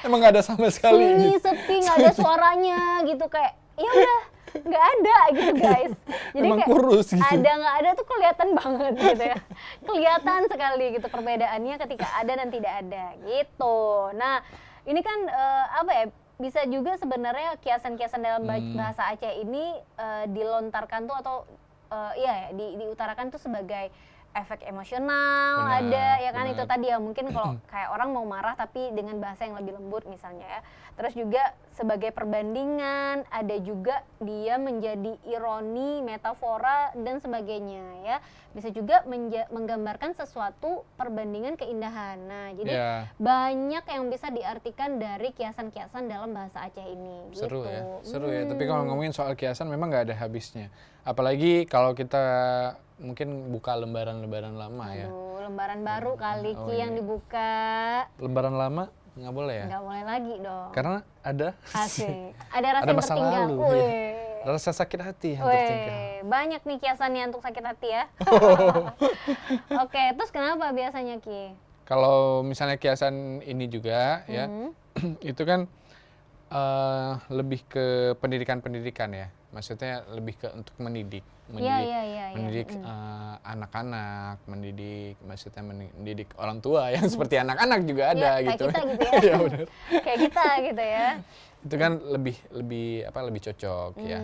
Speaker 2: Emang nggak ada sama sekali.
Speaker 1: Sunyi,
Speaker 2: Gitu.
Speaker 1: sepi, nggak ada suaranya gitu kayak ya udah nggak ada gitu guys. Jadi
Speaker 2: emang
Speaker 1: kayak
Speaker 2: kurus gitu.
Speaker 1: ada nggak ada tuh kelihatan banget gitu ya. Kelihatan sekali gitu perbedaannya ketika ada dan tidak ada gitu. Nah ini kan bisa juga sebenarnya kiasan-kiasan dalam bahasa Aceh ini dilontarkan tuh atau diutarakan tuh sebagai efek emosional,
Speaker 2: Benar,
Speaker 1: ada ya kan,
Speaker 2: benar.
Speaker 1: itu tadi ya, mungkin kalau kayak orang mau marah tapi dengan bahasa yang lebih lembut misalnya ya. Terus juga sebagai perbandingan, ada juga dia menjadi ironi, metafora dan sebagainya ya. Bisa juga menggambarkan sesuatu perbandingan keindahan. Nah, jadi
Speaker 2: Ya,
Speaker 1: banyak yang bisa diartikan dari kiasan-kiasan dalam bahasa Aceh ini.
Speaker 2: seru
Speaker 1: gitu.
Speaker 2: ya, seru ya. Tapi kalau ngomongin soal kiasan memang nggak ada habisnya. Apalagi kalau kita mungkin buka lembaran-lembaran lama ya.
Speaker 1: Aduh, lembaran baru kali
Speaker 2: Oh,
Speaker 1: Ki yang
Speaker 2: iya.
Speaker 1: dibuka.
Speaker 2: Lembaran lama nggak boleh ya?
Speaker 1: Nggak boleh lagi dong.
Speaker 2: Karena ada
Speaker 1: Asik. Ada rasa
Speaker 2: ada
Speaker 1: yang
Speaker 2: masa
Speaker 1: tertinggal.
Speaker 2: lalu.
Speaker 1: Wih.
Speaker 2: Iya. Rasa sakit hati yang tertinggal.
Speaker 1: Wih, banyak nih kiasannya untuk sakit hati ya. Oke, terus kenapa biasanya Ki?
Speaker 2: Kalau misalnya kiasan ini juga ya, itu kan lebih ke pendidikan-pendidikan ya. Maksudnya lebih ke untuk mendidik,
Speaker 1: Iya.
Speaker 2: mendidik anak-anak, maksudnya mendidik orang tua yang seperti anak-anak juga ada
Speaker 1: Iya,
Speaker 2: gitu.
Speaker 1: kayak kita gitu ya.
Speaker 2: Iya benar.
Speaker 1: Kayak kita gitu ya.
Speaker 2: Itu kan lebih cocok ya.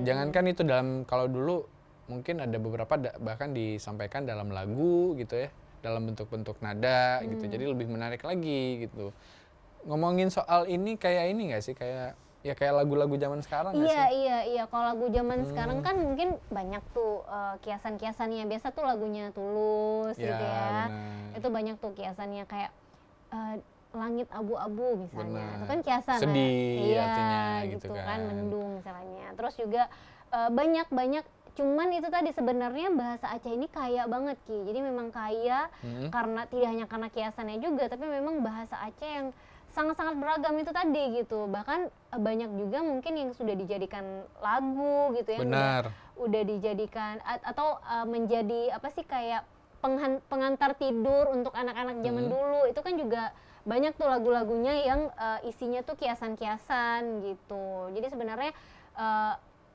Speaker 2: Jangankan itu kalau dulu mungkin ada beberapa bahkan disampaikan dalam lagu gitu ya, dalam bentuk-bentuk nada gitu. Jadi lebih menarik lagi gitu. Ngomongin soal ini kayak ini nggak sih, kayak lagu-lagu zaman sekarang nggak sih?
Speaker 1: Iya. Kalau lagu zaman sekarang kan mungkin banyak tuh kiasan-kiasannya. Biasa tuh lagunya Tulus
Speaker 2: Ya,
Speaker 1: gitu ya.
Speaker 2: benar.
Speaker 1: Itu banyak tuh kiasannya kayak langit abu-abu misalnya.
Speaker 2: Benar.
Speaker 1: Itu kan kiasan ya.
Speaker 2: Sedih
Speaker 1: Iya,
Speaker 2: artinya
Speaker 1: gitu
Speaker 2: gitu
Speaker 1: kan,
Speaker 2: kan.
Speaker 1: mendung misalnya. Terus juga banyak cuman itu tadi sebenarnya bahasa Aceh ini kaya banget Ki. Jadi memang kaya karena tidak hanya karena kiasannya juga, tapi memang bahasa Aceh yang sangat-sangat beragam itu tadi gitu. Bahkan banyak juga mungkin yang sudah dijadikan lagu gitu ya.
Speaker 2: Benar.
Speaker 1: Udah dijadikan atau menjadi apa sih, kayak pengantar tidur untuk anak-anak zaman dulu. Itu kan juga banyak tuh lagu-lagunya yang isinya tuh kiasan-kiasan gitu. Jadi sebenarnya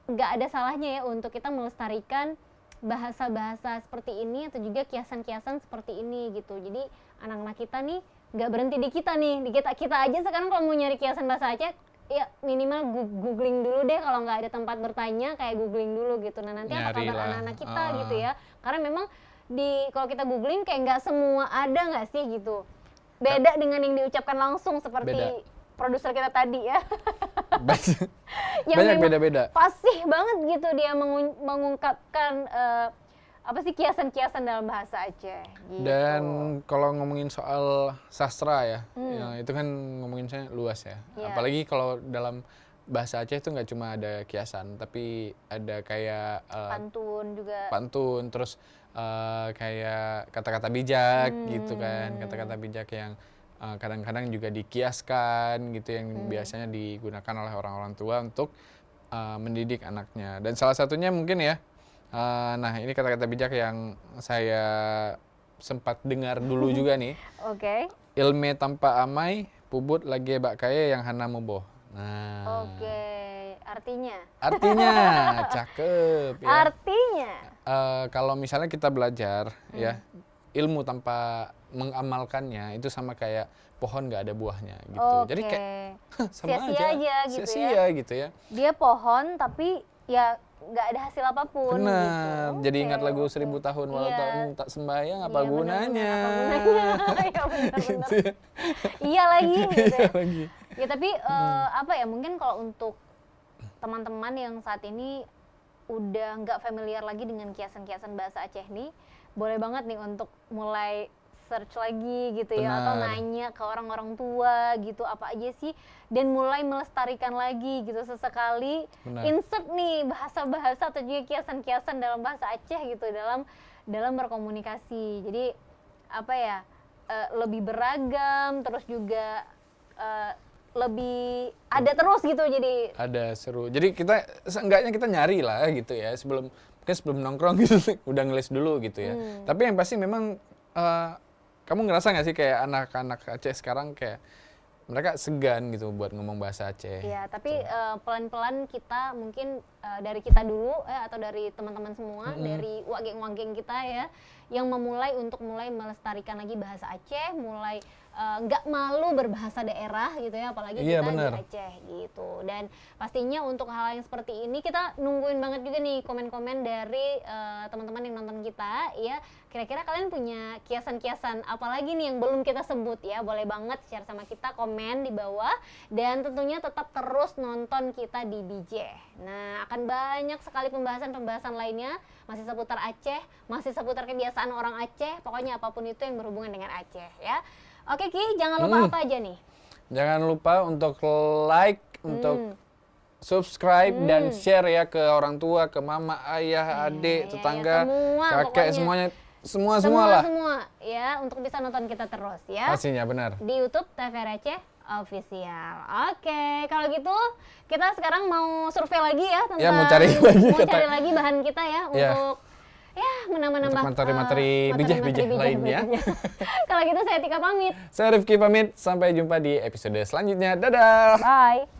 Speaker 1: nggak ada salahnya ya untuk kita melestarikan bahasa-bahasa seperti ini atau juga kiasan-kiasan seperti ini gitu. Jadi anak-anak kita nih nggak berhenti di kita nih, di kita aja sekarang kalau mau nyari kiasan bahasa Aceh ya minimal googling dulu deh, kalau nggak ada tempat bertanya kayak googling dulu gitu. Nah nanti apa
Speaker 2: Nyari
Speaker 1: kabar
Speaker 2: lah.
Speaker 1: anak-anak kita gitu ya, karena memang kalau kita googling kayak nggak semua ada nggak sih gitu, beda dengan yang diucapkan langsung seperti
Speaker 2: Beda.
Speaker 1: produser kita tadi ya. Yang
Speaker 2: Banyak
Speaker 1: memang
Speaker 2: beda-beda.
Speaker 1: fasih banget gitu dia mengungkapkan apa sih kiasan-kiasan dalam bahasa Aceh gitu.
Speaker 2: Dan kalau ngomongin soal sastra ya, ya itu kan ngomonginnya luas ya.
Speaker 1: Iya.
Speaker 2: Apalagi kalau dalam bahasa Aceh itu nggak cuma ada kiasan, tapi ada kayak
Speaker 1: pantun juga.
Speaker 2: pantun, terus kayak kata-kata bijak gitu kan, kata-kata bijak yang kadang-kadang juga dikiaskan gitu, yang biasanya digunakan oleh orang-orang tua untuk mendidik anaknya. Dan salah satunya mungkin ya, nah ini kata-kata bijak yang saya sempat dengar dulu juga nih.
Speaker 1: Oke.
Speaker 2: Ilme tanpa amai, pubut lagi bak kaya yang hana moboh. Nah,
Speaker 1: Oke. Artinya
Speaker 2: cakep ya.
Speaker 1: Artinya
Speaker 2: Kalau misalnya kita belajar ya, ilmu tanpa mengamalkannya itu sama kayak pohon nggak ada buahnya gitu.
Speaker 1: oke.
Speaker 2: Jadi kayak sama
Speaker 1: Sia-sia aja gitu ya.
Speaker 2: sia-sia gitu ya.
Speaker 1: Dia pohon tapi ya nggak ada hasil apapun
Speaker 2: Benar.
Speaker 1: gitu.
Speaker 2: Jadi
Speaker 1: Oke,
Speaker 2: ingat lagu
Speaker 1: oke.
Speaker 2: 1000 tahun walau
Speaker 1: Iya.
Speaker 2: tahun tak sembahyang apa
Speaker 1: Iya,
Speaker 2: gunanya.
Speaker 1: benar-benar, apa gunanya? Iya, benar-benar.
Speaker 2: Gitu ya.
Speaker 1: Iya lagi gitu ya.
Speaker 2: Lagi.
Speaker 1: Ya tapi apa ya, mungkin kalau untuk teman-teman yang saat ini udah nggak familiar lagi dengan kiasan-kiasan bahasa Aceh nih, boleh banget nih untuk mulai search lagi gitu ya, atau
Speaker 2: Benar.
Speaker 1: nanya ke orang-orang tua gitu apa aja sih, dan mulai melestarikan lagi gitu. Sesekali
Speaker 2: Benar.
Speaker 1: insert nih bahasa-bahasa atau juga kiasan-kiasan dalam bahasa Aceh gitu dalam berkomunikasi. Jadi apa ya, lebih beragam, terus juga lebih ada terus gitu. Jadi
Speaker 2: Ada seru. Jadi kita seenggaknya kita nyari lah gitu ya, sebelum nongkrong gitu udah ngelis dulu gitu ya. Tapi yang pasti memang kamu ngerasa nggak sih kayak anak-anak Aceh sekarang kayak mereka segan gitu buat ngomong bahasa Aceh?
Speaker 1: ya, tapi pelan-pelan kita mungkin dari kita dulu atau dari teman-teman semua, dari wageng-wageng kita ya, yang memulai untuk mulai melestarikan lagi bahasa Aceh, mulai nggak malu berbahasa daerah gitu ya, apalagi kita di Aceh gitu. Dan pastinya untuk hal yang seperti ini kita nungguin banget juga nih komen-komen dari teman-teman yang nonton kita ya. Kira-kira kalian punya kiasan-kiasan apa lagi nih yang belum kita sebut ya? Boleh banget share sama kita, komen di bawah, dan tentunya tetap terus nonton kita di BJ. Nah, akan banyak sekali pembahasan-pembahasan lainnya, masih seputar Aceh, masih seputar kebiasaan orang Aceh, pokoknya apapun itu yang berhubungan dengan Aceh ya. Oke Ki, jangan lupa apa aja nih?
Speaker 2: Jangan lupa untuk like, untuk subscribe dan share ya ke orang tua, ke mama, ayah, adik, tetangga,
Speaker 1: semua,
Speaker 2: kakek,
Speaker 1: pokoknya.
Speaker 2: semua lah.
Speaker 1: Semua ya, untuk bisa nonton kita terus ya.
Speaker 2: Pastinya benar.
Speaker 1: Di YouTube TVRI Aceh Official. Oke, kalau gitu kita sekarang mau survei lagi ya tentang
Speaker 2: mau cari
Speaker 1: lagi bahan kita ya untuk menambah
Speaker 2: materi-materi bijah-bijah lainnya.
Speaker 1: Kalau gitu saya Tika pamit.
Speaker 2: Saya Rifki pamit, sampai jumpa di episode selanjutnya. Dadah.
Speaker 1: Bye.